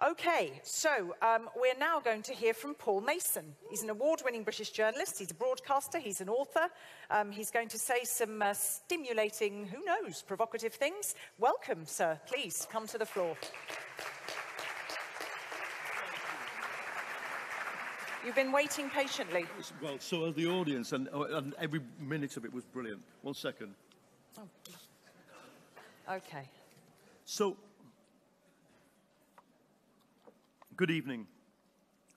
Okay, so we're now going to hear from Paul Mason. He's an award-winning British journalist, he's a broadcaster, he's an author. He's going to say some stimulating, who knows, provocative things. Welcome, sir. Please, come to the floor. You've been waiting patiently. Well, so has the audience, and every minute of it was brilliant. 1 second. Oh. Okay. So, good evening.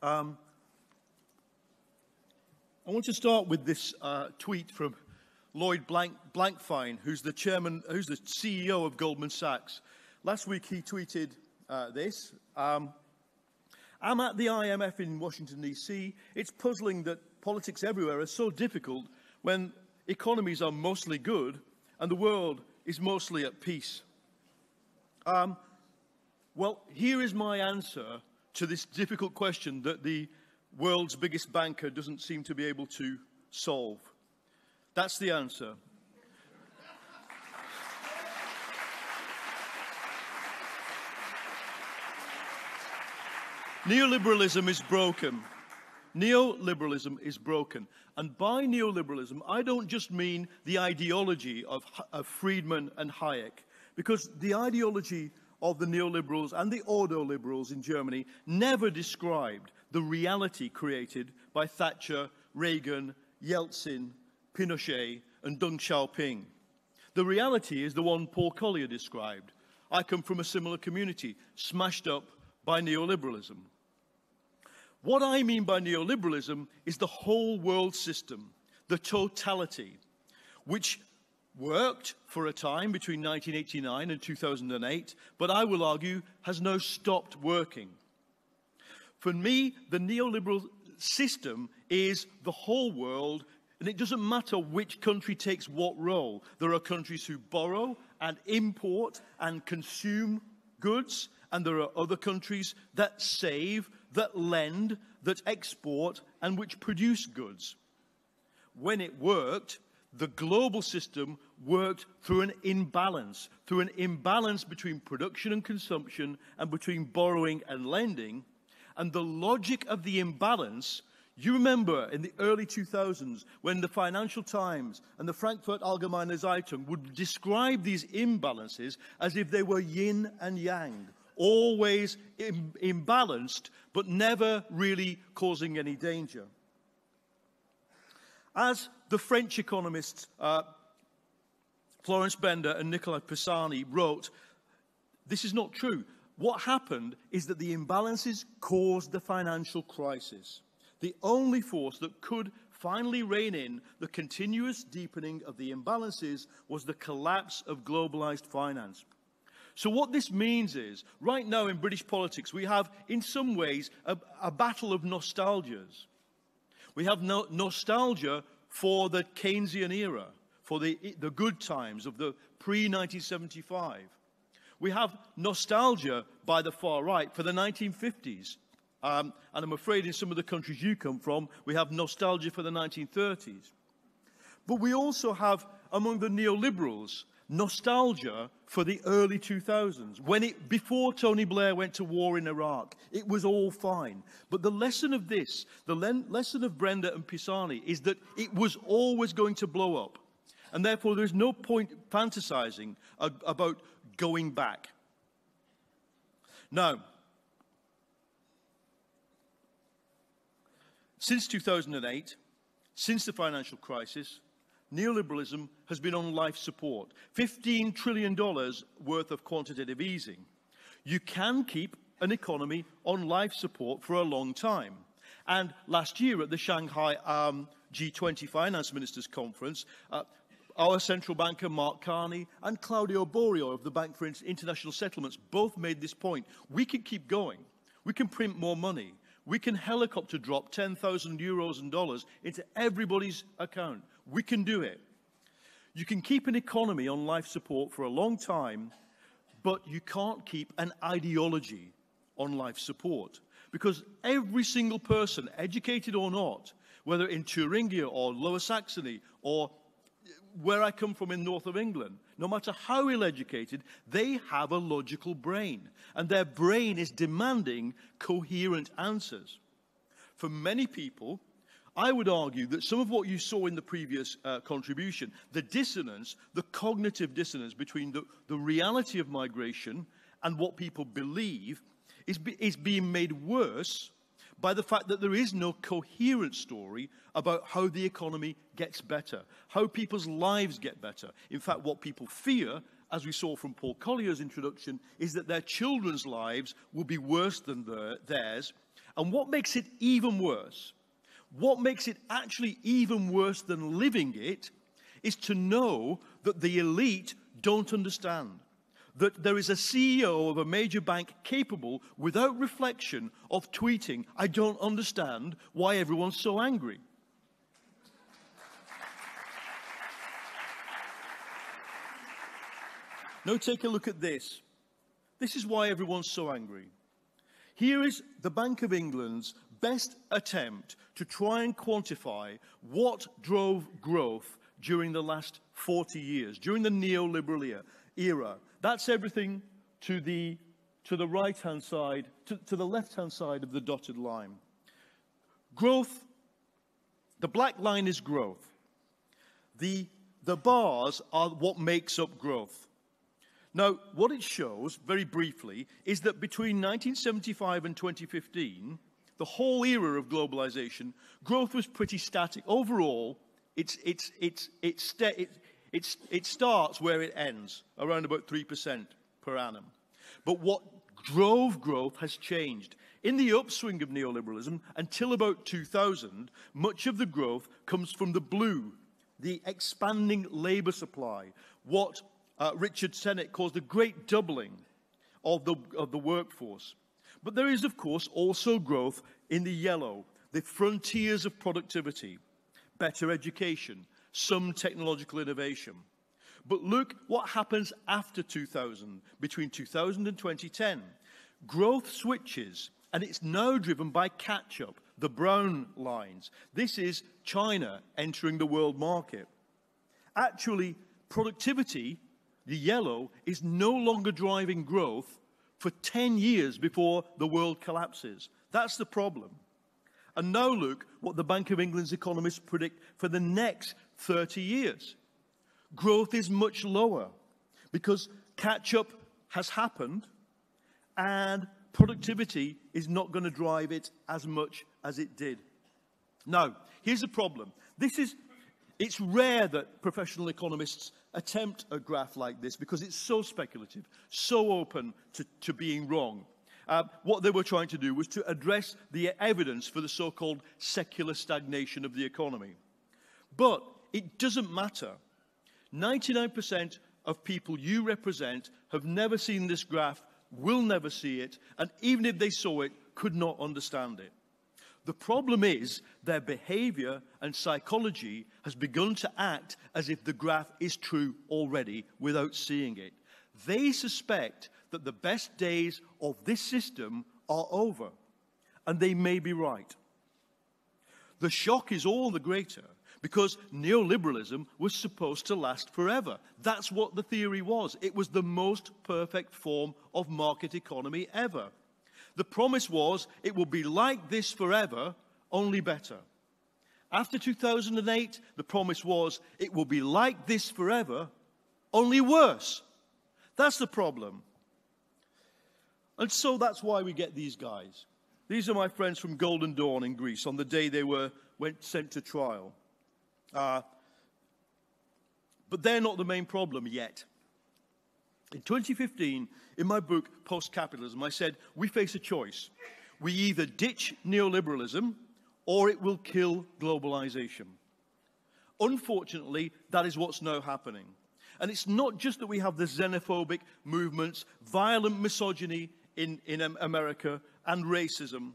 I want to start with this tweet from Lloyd Blankfein, who's the CEO of Goldman Sachs. Last week he tweeted this. I'm at the IMF in Washington, D.C. It's puzzling that politics everywhere are so difficult when economies are mostly good and the world is mostly at peace. Well, here is my answer to this difficult question that the world's biggest banker doesn't seem to be able to solve. That's the answer. Neoliberalism is broken. Neoliberalism is broken. And by neoliberalism, I don't just mean the ideology of Friedman and Hayek, because the ideology of the neoliberals and the ordoliberals in Germany never described the reality created by Thatcher, Reagan, Yeltsin, Pinochet, and Deng Xiaoping. The reality is the one Paul Collier described. I come from a similar community, smashed up by neoliberalism. What I mean by neoliberalism is the whole world system, the totality, which worked for a time between 1989 and 2008, but I will argue has now stopped working. For me, the neoliberal system is the whole world, and it doesn't matter which country takes what role. There are countries who borrow and import and consume goods, and there are other countries that save, that lend, that export, and which produce goods. When it worked, the global system worked through an imbalance between production and consumption and between borrowing and lending. And the logic of the imbalance, you remember in the early 2000s when the Financial Times and the Frankfurt Allgemeine Zeitung would describe these imbalances as if they were yin and yang, always imbalanced, but never really causing any danger. As the French economists Florence Bender and Nicolas Pisani wrote, this is not true. What happened is that the imbalances caused the financial crisis. The only force that could finally rein in the continuous deepening of the imbalances was the collapse of globalized finance. So what this means is, right now in British politics, we have, in some ways, a battle of nostalgias. We have nostalgia for the Keynesian era, for the good times of the pre-1975. We have nostalgia by the far right for the 1950s. And I'm afraid in some of the countries you come from, we have nostalgia for the 1930s. But we also have, among the neoliberals, nostalgia for the early 2000s, before Tony Blair went to war in Iraq. It was all fine. But the lesson of this, the lesson of Brenda and Pisani, is that it was always going to blow up. And therefore, there's no point fantasizing about going back. Now, since 2008, since the financial crisis, neoliberalism has been on life support. $15 trillion worth of quantitative easing. You can keep an economy on life support for a long time. And last year at the Shanghai G20 Finance Ministers Conference, our central banker, Mark Carney, and Claudio Borio of the Bank for International Settlements both made this point. We can keep going. We can print more money. We can helicopter drop 10,000 euros and dollars into everybody's account. We can do it. You can keep an economy on life support for a long time, but you can't keep an ideology on life support. Because every single person, educated or not, whether in Thuringia or Lower Saxony or where I come from in north of England, no matter how ill-educated, they have a logical brain. And their brain is demanding coherent answers. For many people, I would argue that some of what you saw in the previous contribution, the dissonance, the cognitive dissonance between the reality of migration and what people believe is being made worse by the fact that there is no coherent story about how the economy gets better, how people's lives get better. In fact, what people fear, as we saw from Paul Collier's introduction, is that their children's lives will be worse than theirs. And what makes it even worse, what makes it actually even worse than living it, is to know that the elite don't understand. That there is a CEO of a major bank capable, without reflection, of tweeting, "I don't understand why everyone's so angry." Now take a look at this. This is why everyone's so angry. Here is the Bank of England's best attempt to try and quantify what drove growth during the last 40 years, during the neoliberal era. That's everything to the right-hand side, to the left-hand side of the dotted line. Growth, the black line is growth. The bars are what makes up growth. Now, what it shows, very briefly, is that between 1975 and 2015, the whole era of globalization, growth was pretty static. Overall, it starts where it ends, around about 3% per annum. But what drove growth has changed. In the upswing of neoliberalism, until about 2000, much of the growth comes from the blue, the expanding labor supply, what Richard Sennett calls the great doubling of the workforce. But there is, of course, also growth in the yellow, the frontiers of productivity, better education, some technological innovation. But look what happens after 2000, between 2000 and 2010. Growth switches, and it's now driven by catch-up, the brown lines. This is China entering the world market. Actually, productivity, the yellow, is no longer driving growth for 10 years before the world collapses. That's the problem. And now look what the Bank of England's economists predict for the next 30 years. Growth is much lower because catch-up has happened and productivity is not going to drive it as much as it did. Now, here's the problem. It's rare that professional economists attempt a graph like this because it's so speculative, so open to being wrong. What they were trying to do was to address the evidence for the so-called secular stagnation of the economy. But it doesn't matter. 99% of people you represent have never seen this graph, will never see it, and even if they saw it, could not understand it. The problem is their behavior and psychology has begun to act as if the graph is true already without seeing it. They suspect that the best days of this system are over, and they may be right. The shock is all the greater because neoliberalism was supposed to last forever. That's what the theory was. It was the most perfect form of market economy ever. The promise was it will be like this forever, only better. After 2008, the promise was it will be like this forever, only worse. That's the problem. And so that's why we get these guys. These are my friends from Golden Dawn in Greece on the day they went sent to trial. But they're not the main problem yet. In 2015, in my book, Post-Capitalism, I said, we face a choice. We either ditch neoliberalism or it will kill globalization. Unfortunately, that is what's now happening. And it's not just that we have the xenophobic movements, violent misogyny in America, and racism.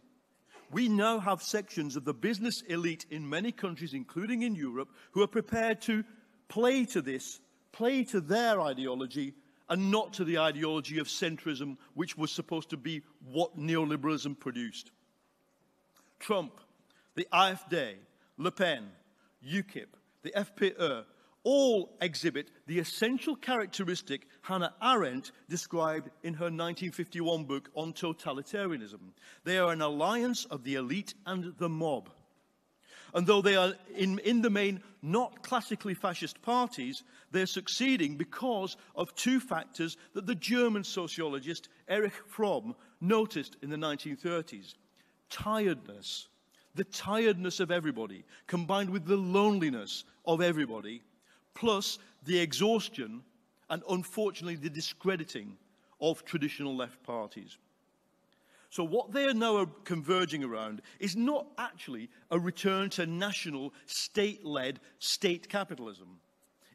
We now have sections of the business elite in many countries, including in Europe, who are prepared to play to this, play to their ideology, and not to the ideology of centrism, which was supposed to be what neoliberalism produced. Trump, the AfD, Le Pen, UKIP, the FPÖ, all exhibit the essential characteristic Hannah Arendt described in her 1951 book on totalitarianism. They are an alliance of the elite and the mob. And though they are, in the main, not classically fascist parties, they're succeeding because of two factors that the German sociologist Erich Fromm noticed in the 1930s. Tiredness, the tiredness of everybody, combined with the loneliness of everybody, plus the exhaustion and, unfortunately, the discrediting of traditional left parties. So what they are now converging around is not actually a return to national, state-led state capitalism.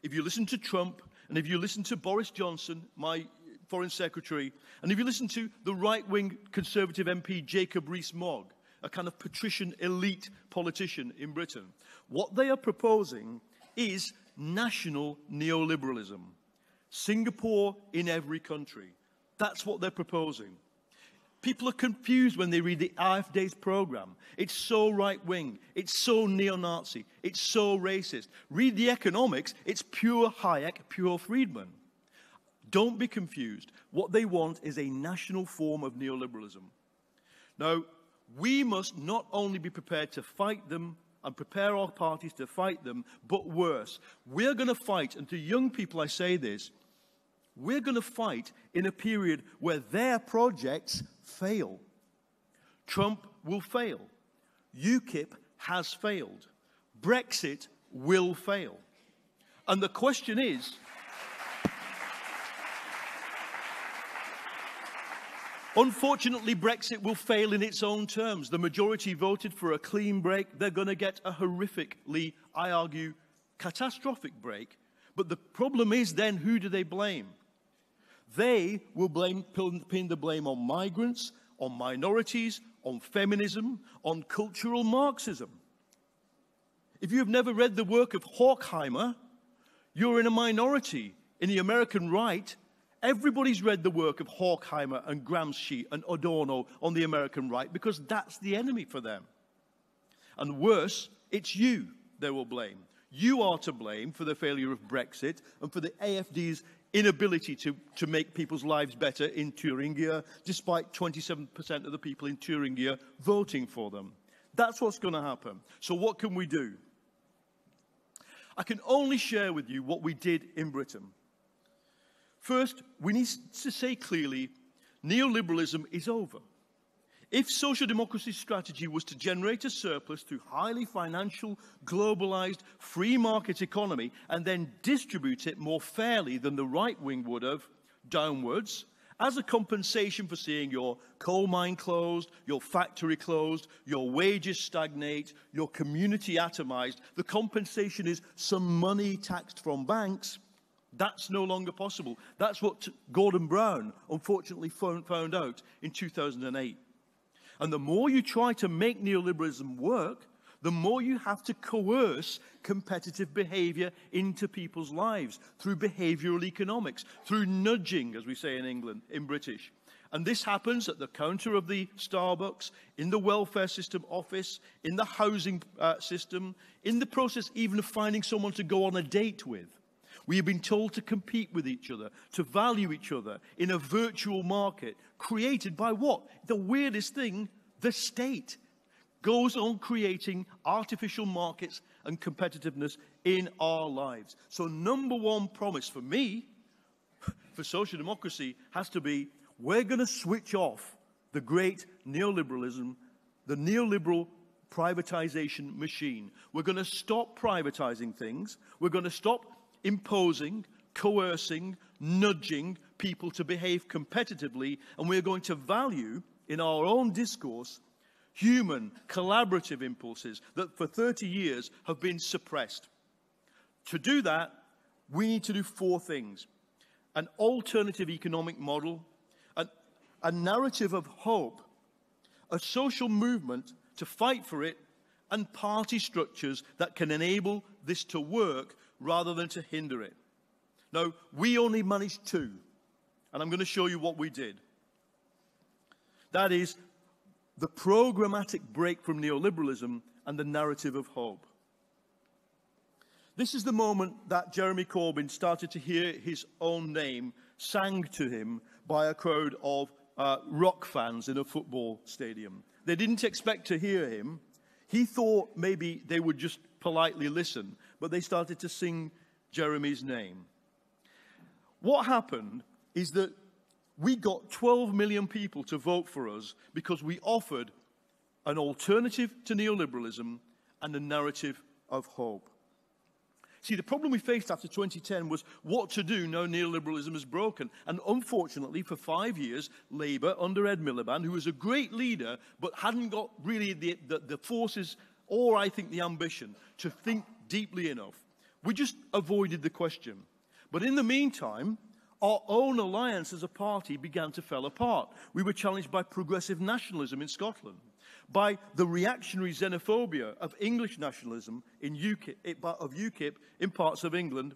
If you listen to Trump, and if you listen to Boris Johnson, my Foreign Secretary, and if you listen to the right-wing Conservative MP Jacob Rees-Mogg, a kind of patrician elite politician in Britain, what they are proposing is national neoliberalism. Singapore in every country. That's what they're proposing. People are confused when they read the AfD's program. It's so right-wing. It's so neo-Nazi. It's so racist. Read the economics. It's pure Hayek, pure Friedman. Don't be confused. What they want is a national form of neoliberalism. Now, we must not only be prepared to fight them and prepare our parties to fight them, but worse. We're going to fight, and to young people I say this, we're going to fight in a period where their projects fail. Trump will fail. UKIP has failed. Brexit will fail. And the question is, unfortunately, Brexit will fail in its own terms. The majority voted for a clean break. They're going to get a horrifically, I argue, catastrophic break. But the problem is then, who do they blame? They will pin the blame on migrants, on minorities, on feminism, on cultural Marxism. If you have never read the work of Horkheimer, you're in a minority. In the American right, everybody's read the work of Horkheimer and Gramsci and Adorno on the American right because that's the enemy for them. And worse, it's you they will blame. You are to blame for the failure of Brexit and for the AfD's inability to make people's lives better in Thuringia, despite 27% of the people in Thuringia voting for them. That's what's going to happen. So what can we do? I can only share with you what we did in Britain. First, we need to say clearly, neoliberalism is over. If social democracy's strategy was to generate a surplus through highly financial, globalized, free market economy and then distribute it more fairly than the right wing would have, downwards, as a compensation for seeing your coal mine closed, your factory closed, your wages stagnate, your community atomized, the compensation is some money taxed from banks. That's no longer possible. That's what Gordon Brown unfortunately found out in 2008. And the more you try to make neoliberalism work, the more you have to coerce competitive behavior into people's lives through behavioral economics, through nudging, as we say in England, in British. And this happens at the counter of the Starbucks, in the welfare system office, in the housing system, in the process even of finding someone to go on a date with. We have been told to compete with each other, to value each other in a virtual market created by what? The weirdest thing, the state goes on creating artificial markets and competitiveness in our lives. So number one promise for me, for social democracy, has to be we're going to switch off the great neoliberalism, the neoliberal privatization machine. We're going to stop privatizing things. We're going to stop imposing, coercing, nudging people to behave competitively, and we're going to value, in our own discourse, human, collaborative impulses that for 30 years have been suppressed. To do that, we need to do four things. An alternative economic model, a narrative of hope, a social movement to fight for it, and party structures that can enable this to work rather than to hinder it. Now, we only managed two, and I'm going to show you what we did. That is the programmatic break from neoliberalism and the narrative of hope. This is the moment that Jeremy Corbyn started to hear his own name sang to him by a crowd of rock fans in a football stadium. They didn't expect to hear him. He thought maybe they would just politely listen, but they started to sing Jeremy's name. What happened is that we got 12 million people to vote for us because we offered an alternative to neoliberalism and a narrative of hope. See, the problem we faced after 2010 was what to do now neoliberalism is broken. And unfortunately, for 5 years, Labour, under Ed Miliband, who was a great leader, but hadn't got really the forces or, I think, the ambition to think deeply enough, we just avoided the question. But in the meantime, our own alliance as a party began to fall apart. We were challenged by progressive nationalism in Scotland, by the reactionary xenophobia of English nationalism in UKIP in parts of England.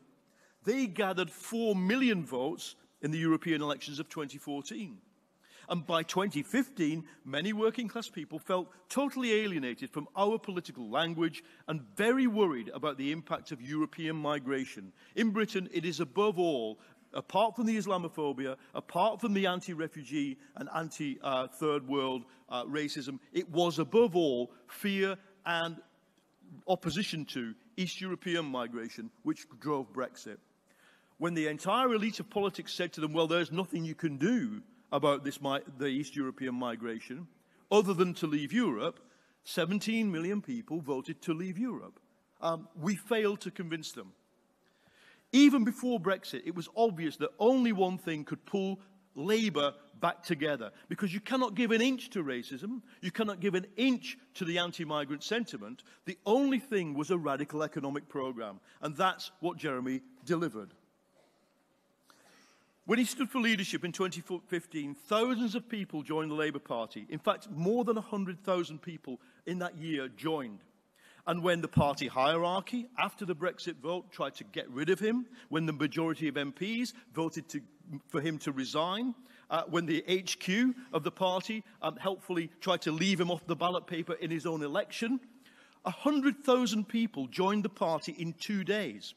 They gathered 4 million votes in the European elections of 2014. And by 2015, many working-class people felt totally alienated from our political language and very worried about the impact of European migration. In Britain, it is above all, apart from the Islamophobia, apart from the anti-refugee and anti-third world racism, it was above all fear and opposition to East European migration which drove Brexit. When the entire elite of politics said to them, well, there's nothing you can do about the East European migration other than to leave Europe, 17 million people voted to leave Europe. We failed to convince them. Even before Brexit, it was obvious that only one thing could pull Labour back together, because you cannot give an inch to racism, you cannot give an inch to the anti-migrant sentiment. The only thing was a radical economic programme, and that's what Jeremy delivered. When he stood for leadership in 2015, thousands of people joined the Labour Party. In fact, more than 100,000 people in that year joined. And when the party hierarchy, after the Brexit vote, tried to get rid of him, when the majority of MPs voted for him to resign, when the HQ of the party helpfully tried to leave him off the ballot paper in his own election, 100,000 people joined the party in 2 days.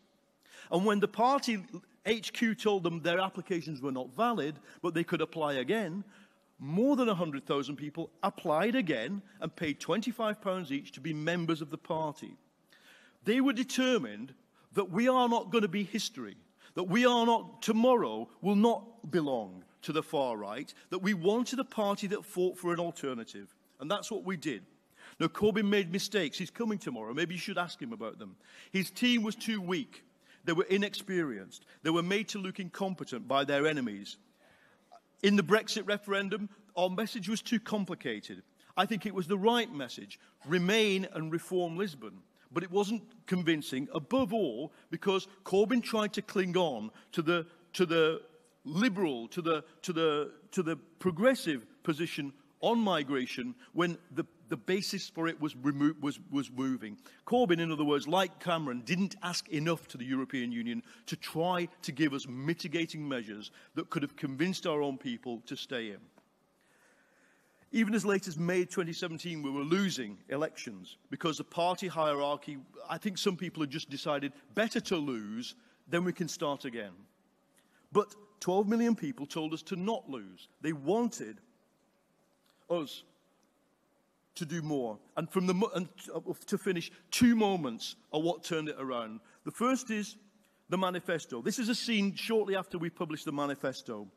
And when the party HQ told them their applications were not valid, but they could apply again, more than 100,000 people applied again and paid £25 each to be members of the party. They were determined that we are not going to be history, that we are not, tomorrow will not belong to the far right, that we wanted a party that fought for an alternative. And that's what we did. Now, Corbyn made mistakes. He's coming tomorrow. Maybe you should ask him about them. His team was too weak. They were inexperienced. They were made to look incompetent by their enemies. In the Brexit referendum, our message was too complicated. I think it was the right message, remain and reform Lisbon. But it wasn't convincing, above all, because Corbyn tried to cling on to the liberal, to the progressive position on migration when the basis for it was moving. Corbyn, in other words, like Cameron, didn't ask enough to the European Union to try to give us mitigating measures that could have convinced our own people to stay in. Even as late as May 2017, we were losing elections because the party hierarchy, I think some people had just decided, better to lose, then we can start again. But 12 million people told us to not lose. They wanted us to do more. And to finish, 2 moments are what turned it around. The first is the manifesto. This is a scene shortly after we published the manifesto.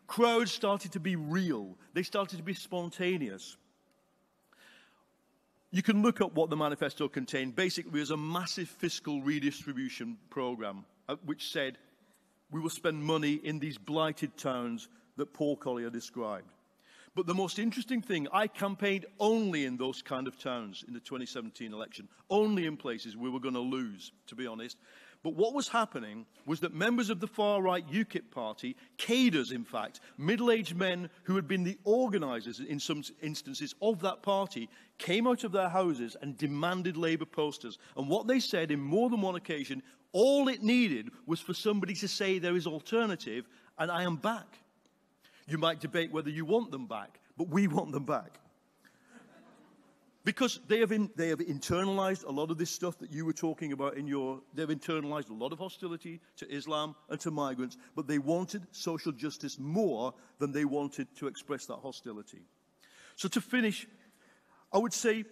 Crowds started to be real. They started to be spontaneous. You can look up what the manifesto contained. Basically, it was a massive fiscal redistribution program which said we will spend money in these blighted towns that Paul Collier described. But the most interesting thing, I campaigned only in those kind of towns in the 2017 election, only in places we were going to lose, to be honest. But what was happening was that members of the far-right UKIP party, cadres in fact, middle-aged men who had been the organisers in some instances of that party, came out of their houses and demanded Labour posters. And what they said in more than one occasion, all it needed was for somebody to say there is alternative and I am back. You might debate whether you want them back, but we want them back. Because they have internalized a lot of this stuff that you were talking about they've internalized a lot of hostility to Islam and to migrants, but they wanted social justice more than they wanted to express that hostility. So to finish, I would say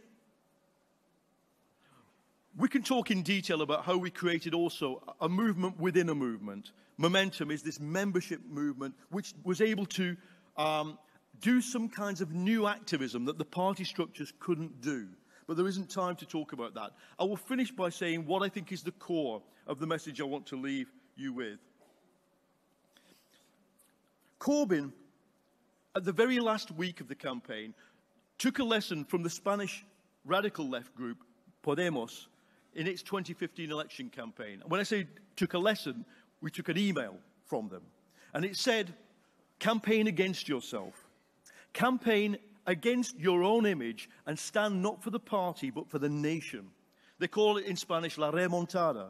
we can talk in detail about how we created also a movement within a movement. Momentum is this membership movement which was able to do some kinds of new activism that the party structures couldn't do. But there isn't time to talk about that. I will finish by saying what I think is the core of the message I want to leave you with. Corbyn, at the very last week of the campaign, took a lesson from the Spanish radical left group, Podemos, in its 2015 election campaign. When I say took a lesson, we took an email from them. And it said, campaign against yourself. Campaign against your own image and stand not for the party but for the nation. They call it in Spanish la remontada.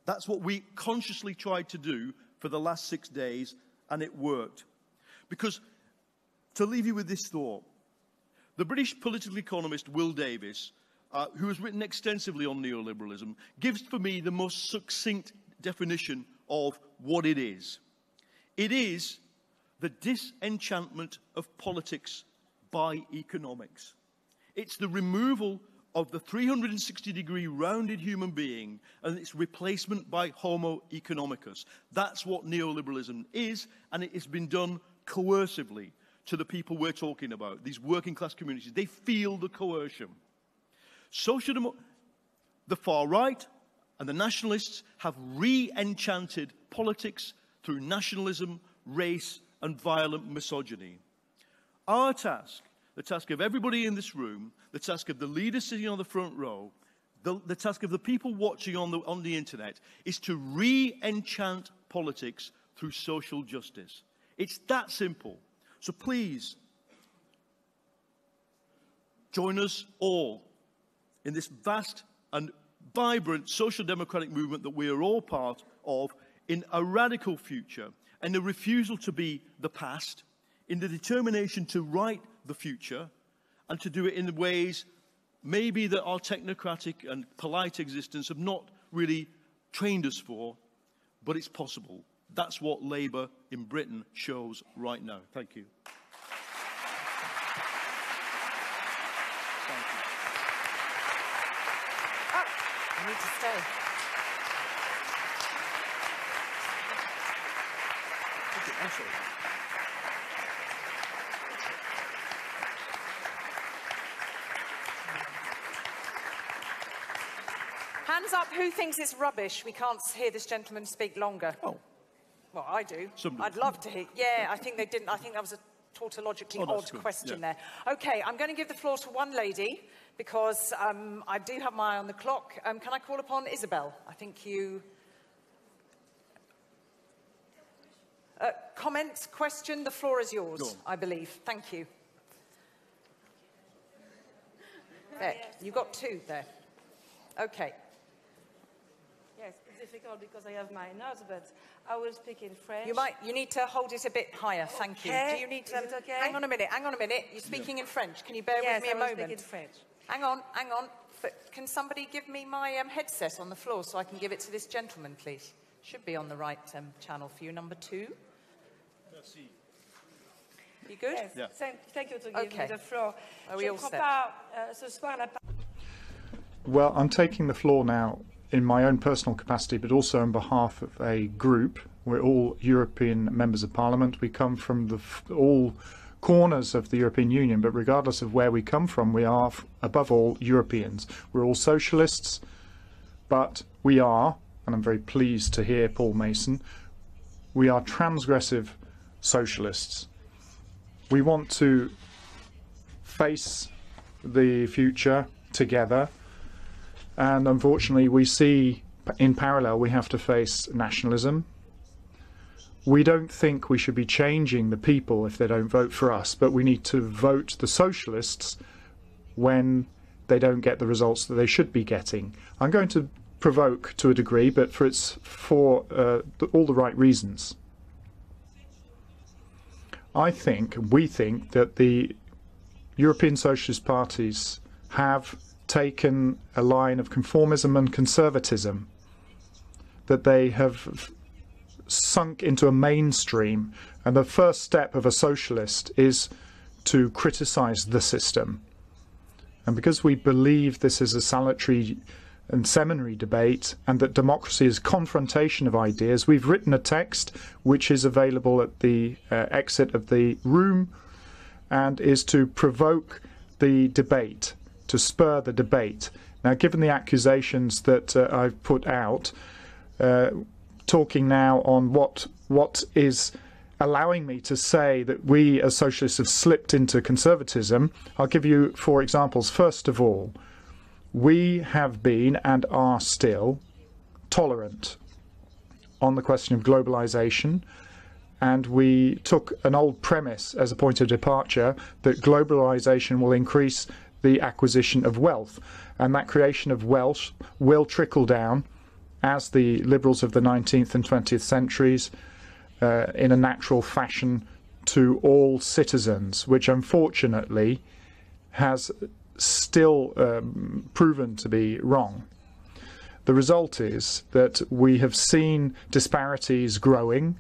That's what we consciously tried to do for the last 6 days, and it worked. Because, to leave you with this thought, the British political economist Will Davis, who has written extensively on neoliberalism, gives for me the most succinct definition of what it is. It is the disenchantment of politics by economics. It's the removal of the 360-degree rounded human being and its replacement by Homo economicus. That's what neoliberalism is, and it has been done coercively to the people we're talking about, these working class communities. They feel the coercion. The far right and the nationalists have re-enchanted politics through nationalism, race, and violent misogyny. Our task, the task of everybody in this room, the task of the leaders sitting on the front row, the task of the people watching on the internet, is to re-enchant politics through social justice. It's that simple. So please, join us all in this vast and vibrant social democratic movement that we are all part of, in a radical future, and the refusal to be the past, in the determination to write the future, and to do it in the ways maybe that our technocratic and polite existence have not really trained us for, but it's possible. That's what Labour in Britain shows right now. Thank you. Thank you. Oh, you need to stay. Hands up, who thinks it's rubbish we can't hear this gentleman speak longer? Oh. Well, I do. Somebody. I'd love to hear. Yeah, I think they didn't. I think that was a tautologically odd question there. Okay, I'm going to give the floor to one lady because I do have my eye on the clock. Can I call upon Isabel? I think you... Comment, question, the floor is yours, I believe. Thank you. There, you got two there. Okay. Yes, it's difficult because I have my notes, but I will speak in French. You need to hold it a bit higher, thank you. Do you need to... Is it okay? Hang on a minute. You're speaking in French. Can you bear with me a moment? Yes, I will speak in French. Hang on. Can somebody give me my headset on the floor so I can give it to this gentleman, please? Should be on the right channel for you, number 2. Merci. You good? Yes, yeah. Thank you to give me the floor. Are we all set? Well, I'm taking the floor now in my own personal capacity, but also on behalf of a group. We're all European members of Parliament. We come from all corners of the European Union, but regardless of where we come from, we are, above all, Europeans. We're all socialists, but we are, and I'm very pleased to hear Paul Mason, we are transgressive socialists. We want to face the future together, and unfortunately we see in parallel we have to face nationalism. We don't think we should be changing the people if they don't vote for us, but we need to vote the socialists when they don't get the results that they should be getting. I'm going to provoke to a degree, but for all the right reasons. We think that the European Socialist Party's have taken a line of conformism and conservatism, that they have sunk into a mainstream, and the first step of a socialist is to criticize the system. And because we believe this is a salutary and seminary debate, and that democracy is confrontation of ideas, we've written a text which is available at the exit of the room, and is to provoke the debate, to spur the debate. Now, given the accusations that I've put out, talking now on what is allowing me to say that we as socialists have slipped into conservatism, I'll give you 4 examples. First of all, we have been and are still tolerant on the question of globalization, and we took an old premise as a point of departure that globalization will increase the acquisition of wealth, and that creation of wealth will trickle down, as the liberals of the 19th and 20th centuries, in a natural fashion to all citizens, which unfortunately has still proven to be wrong. The result is that we have seen disparities growing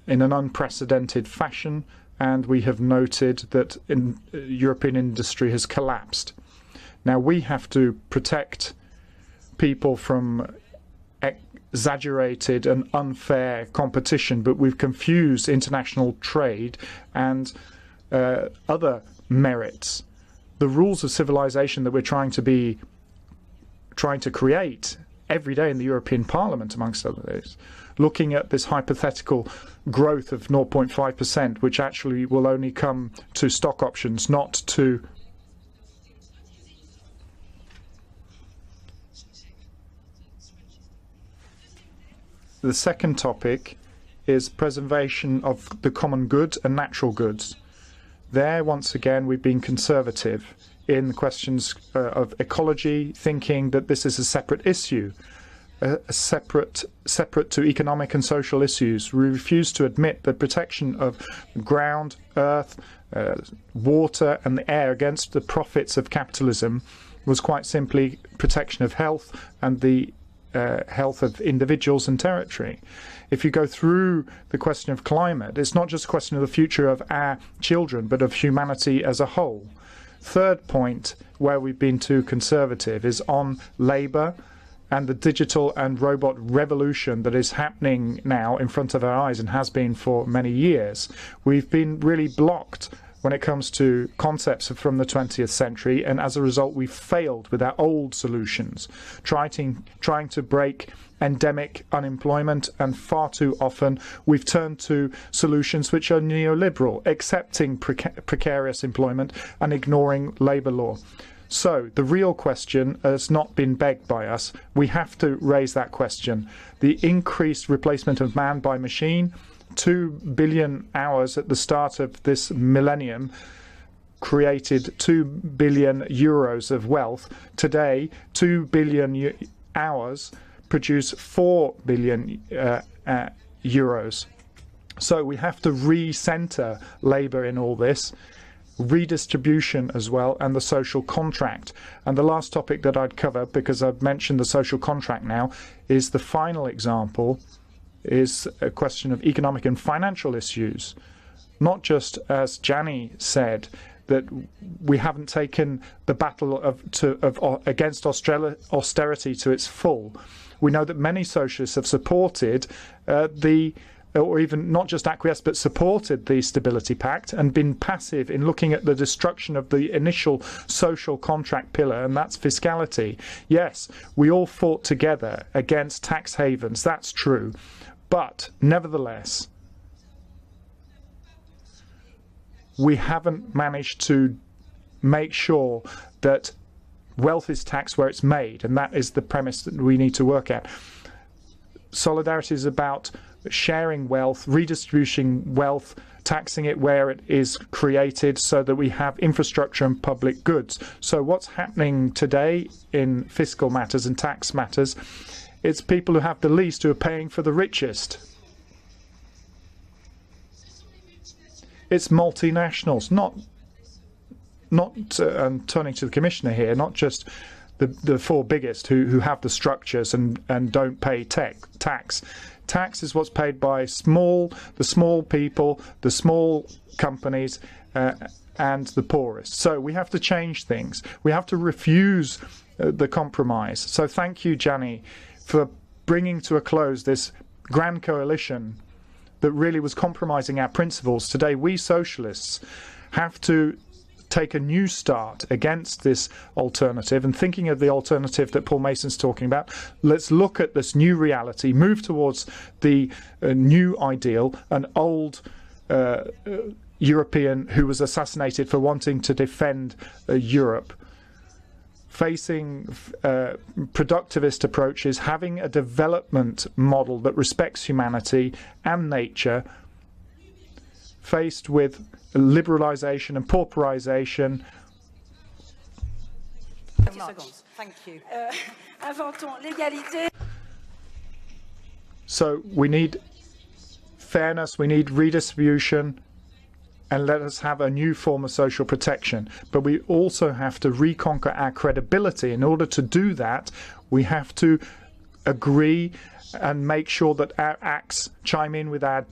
in an unprecedented fashion, and we have noted that European industry has collapsed. Now, we have to protect people from exaggerated and unfair competition, but we've confused international trade and other merits. The rules of civilization that we're trying to create every day in the European Parliament, amongst other things, looking at this hypothetical growth of 0.5%, which actually will only come to stock options, not to the second topic is preservation of the common good and natural goods. There, once again, we've been conservative in questions of ecology, thinking that this is a separate issue, separate to economic and social issues. We refuse to admit the protection of ground, earth, water and the air against the profits of capitalism was quite simply protection of health and the health of individuals and territory. If you go through the question of climate, it's not just a question of the future of our children, but of humanity as a whole. Third point where we've been too conservative is on labour and the digital and robot revolution that is happening now in front of our eyes and has been for many years. We've been really blocked when it comes to concepts from the 20th century, and as a result we've failed with our old solutions, trying to break endemic unemployment, and far too often we've turned to solutions which are neoliberal, accepting precarious employment and ignoring labour law. So the real question has not been begged by us. We have to raise that question. The increased replacement of man by machine, 2 billion hours at the start of this millennium created 2 billion euros of wealth. Today, 2 billion hours produce 4 billion euros. So we have to recenter labour in all this, redistribution as well, and the social contract. And the last topic that I'd cover, because I've mentioned the social contract now, is the final example, is a question of economic and financial issues. Not just, as Gianni said, that we haven't taken the battle against austerity to its full. We know that many socialists have supported or even not just acquiesced, but supported the Stability Pact and been passive in looking at the destruction of the initial social contract pillar, and that's fiscality. Yes, we all fought together against tax havens, that's true. But nevertheless, we haven't managed to make sure that wealth is taxed where it's made, and that is the premise that we need to work at. Solidarity is about sharing wealth, redistributing wealth, taxing it where it is created so that we have infrastructure and public goods. So what's happening today in fiscal matters and tax matters, it's people who have the least who are paying for the richest. It's multinationals, turning to the Commissioner here, not just the four biggest who have the structures and don't pay tax. Tax is what's paid by the small people, the small companies, and the poorest. So we have to change things. We have to refuse the compromise. So thank you, Gianni, for bringing to a close this grand coalition that really was compromising our principles. Today, we socialists have to take a new start against this alternative, and thinking of the alternative that Paul Mason's talking about, let's look at this new reality, move towards the new ideal, an old European who was assassinated for wanting to defend Europe, facing productivist approaches, having a development model that respects humanity and nature, faced with liberalisation and pauperisation. Thank you. Inventons l'égalité. So we need fairness, we need redistribution, and let us have a new form of social protection. But we also have to reconquer our credibility. In order to do that, we have to agree and make sure that our acts chime in with our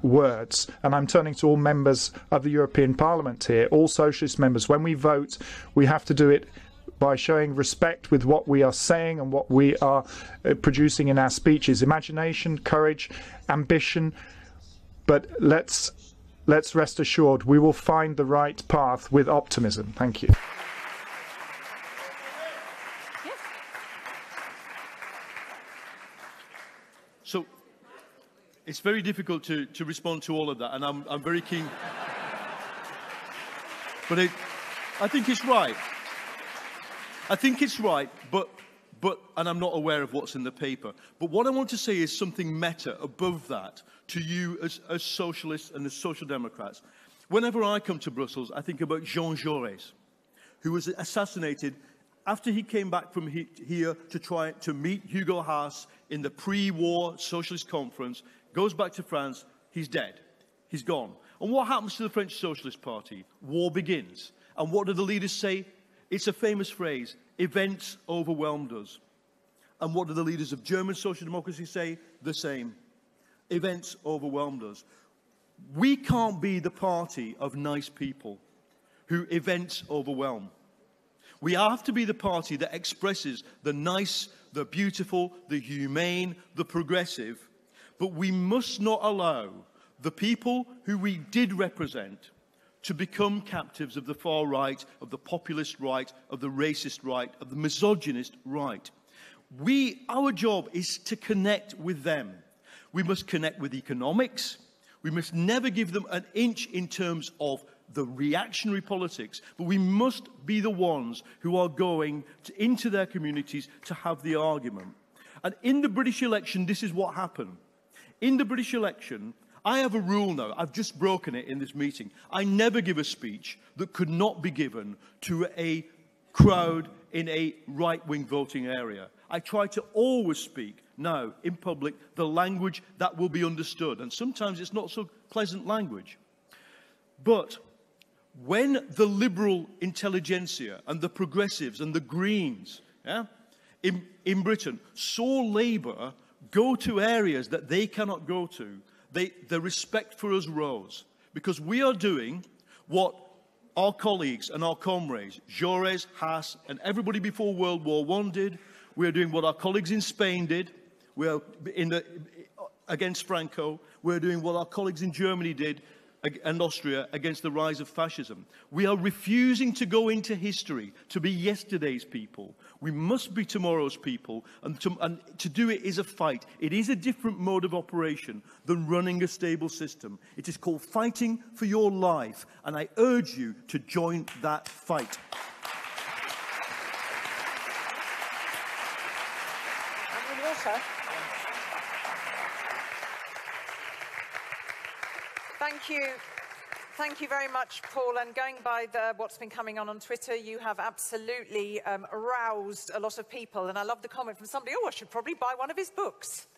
words. And I'm turning to all members of the European Parliament here, all socialist members. When we vote, we have to do it by showing respect with what we are saying and what we are producing in our speeches. Imagination, courage, ambition. But let's rest assured we will find the right path with optimism. Thank you. So it's very difficult to respond to all of that, and I'm very keen. But I think it's right. I think it's right, but and I'm not aware of what's in the paper. But what I want to say is something meta above that to you as socialists and as social democrats. Whenever I come to Brussels, I think about Jean Jaurès, who was assassinated after he came back from here to try to meet Hugo Haas in the pre-war socialist conference, goes back to France, he's dead. He's gone. And what happens to the French Socialist Party? War begins. And what do the leaders say? It's a famous phrase, events overwhelmed us. And what do the leaders of German social democracy say? The same. Events overwhelmed us. We can't be the party of nice people who events overwhelm. We have to be the party that expresses the nice, the beautiful, the humane, the progressive. But we must not allow the people who we did represent to become captives of the far right, of the populist right, of the racist right, of the misogynist right. Our job is to connect with them. We must connect with economics. We must never give them an inch in terms of the reactionary politics, but we must be the ones who are going into their communities to have the argument. And in the British election, this is what happened. In the British election, I have a rule now, I've just broken it in this meeting. I never give a speech that could not be given to a crowd in a right-wing voting area. I try to always speak now in public the language that will be understood. And sometimes it's not so pleasant language. But when the liberal intelligentsia and the progressives and the Greens in Britain saw Labour go to areas that they cannot go to, the respect for us rose, because we are doing what our colleagues and our comrades, Jaurès, Haas, and everybody before World War I did. We are doing what our colleagues in Spain did. We are against Franco. We're doing what our colleagues in Germany did and Austria against the rise of fascism. We are refusing to go into history to be yesterday's people. We must be tomorrow's people, and to do it is a fight. It is a different mode of operation than running a stable system. It is called fighting for your life, and I urge you to join that fight. Thank you. Thank you very much, Paul. And going by what's been coming on Twitter, you have absolutely aroused a lot of people. And I love the comment from somebody, oh, I should probably buy one of his books.